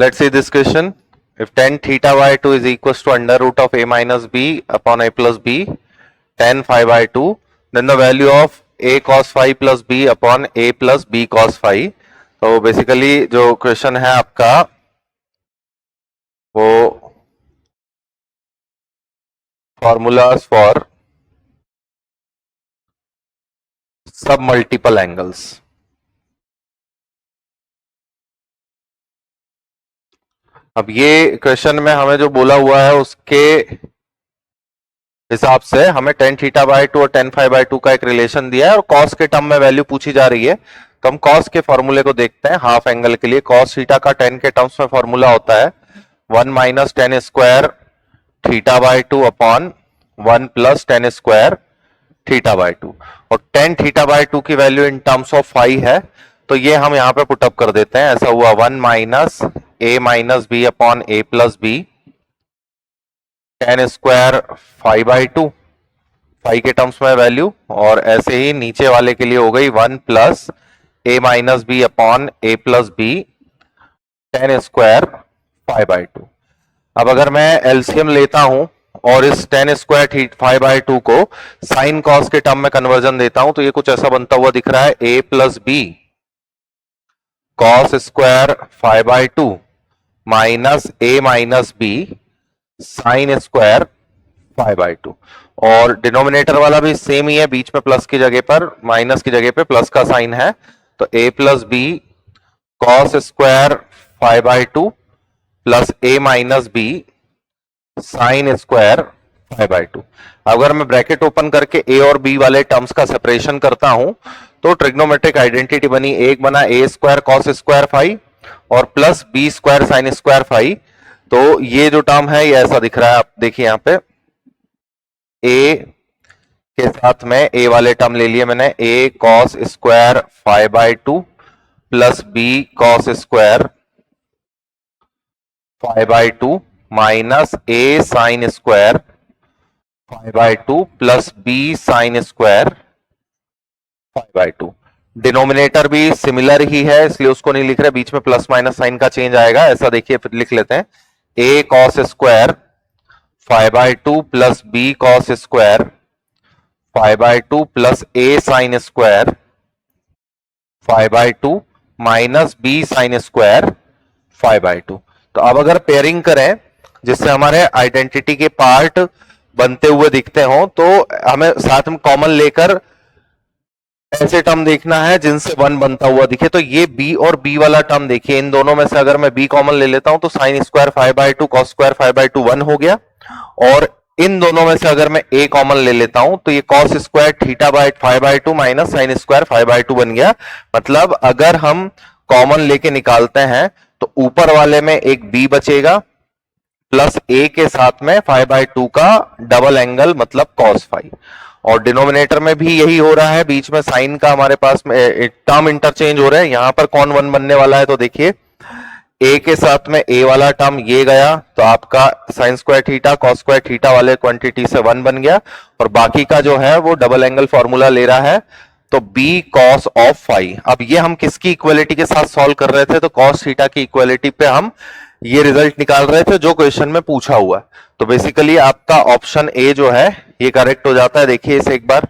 Let's see this question. If tan theta by 2 is equals to under root of a minus b upon a plus b, tan phi by 2, then the value of a cos phi plus b upon a plus b cos phi. तो basically जो question है आपका वो formulas for सब multiple angles. अब ये question में हमें जो बोला हुआ है उसके हिसाब से हमें tan थीटा बाय 2 और tan फाई बाय 2 का एक रिलेशन दिया है और cos के टर्म में वैल्यू पूछी जा रही है। तो हम cos के फॉर्मूले को देखते हैं। हाफ एंगल के लिए cos थीटा का tan के टर्म्स में फॉर्मूला होता है 1 minus tan square theta by 2 upon 1 plus tan square theta by 2, और tan थीटा बाय 2 की value in terms of phi है, तो ये हम यहां पे पुटअप कर देते हैं। ऐसा हुआ 1 minus a minus B upon a plus B tan square phi by 2, phi के टर्म्स में वैल्यू, और ऐसे ही नीचे वाले के लिए हो गई 1 plus a minus B upon a plus B tan square phi by 2। अब अगर मैं एलसीएम लेता हूं और इस tan स्क्वायर फाई बाय 2 को साइन कॉस के टर्म में कन्वर्जन देता हूं, तो ये कुछ ऐसा बनता हुआ दिख रहा है a plus B cos square phi by 2 minus a minus B sine square phi by 2, और डिनोमिनेटर वाला भी सेम ही है, बीच में प्लस की जगह पर माइनस की जगह पे प्लस का साइन है, तो a plus B cos square phi by 2 plus a minus B sine square phi by 2। अगर मैं ब्रैकेट ओपन करके a और b वाले टर्म्स का सेपरेशन करता हूं तो ट्रिग्नोमेट्रिक आइडेंटिटी बनी, एक बना a square cos square phi और plus b square sine square phi. तो ये जो टर्म है ये ऐसा दिख रहा है, आप देखिए यहां पे a के साथ में a वाले टर्म ले लिए मैंने, a cos square phi by 2 plus b cos square phi by 2 minus a sine square phi by 2 plus b sine square phi by 2। Denominator भी सिमिलर ही है इसलिए उसको नहीं लिख रहे, बीच में प्लस माइनस साइन का चेंज आएगा, ऐसा देखिए फिर लिख लेते हैं a cos square phi by 2 plus b cos square phi by 2 plus a sine square phi by 2 minus b sine square phi by 2। तो अब अगर पेयरिंग करें जिससे हमारे आइडेंटिटी के पार्ट बनते हुए दिखते हो, तो हमें साथ में कॉमन लेकर ऐसे टर्म देखना है जिनसे 1 बनता हुआ दिखे। तो ये b और b वाला टर्म देखिए, इन दोनों में से अगर मैं b कॉमन ले लेता हूं तो sine square phi by 2 cos square phi by 2 1 हो गया, और इन दोनों में से अगर मैं a कॉमन ले लेता हूं तो ये cos square theta by phi by 2 minus sine square phi by 2 बन गया। मतलब अगर हम कॉमन लेके निकालते हैं तो ऊपर वाले में एक b बचेगा प्लस a के साथ में फाई बाय 2 का डबल एंगल मतलब कॉस फाई, और डिनोमिनेटर में भी यही हो रहा है, बीच में साइन का हमारे पास में टर्म इंटरचेंज हो रहे हैं। यहां पर कौन 1 बनने वाला है, तो देखिए a के साथ में a वाला टर्म ये गया तो आपका sine square theta cos square theta वाले क्वांटिटी से 1 बन गया, और बाकी का जो है वो डबल एंगल फॉर्मूला ले रहा है, तो b cos ऑफ फाई। अब ये हम किसकी इक्वलिटी के साथ सॉल्व कर रहे थे, तो cos थीटा की इक्वलिटी पे हम ये रिजल्ट निकाल रहे थे जो क्वेश्चन में पूछा हुआ है। तो बेसिकली आपका ऑप्शन ए जो है ये करेक्ट हो जाता है। देखिए इसे एक बार,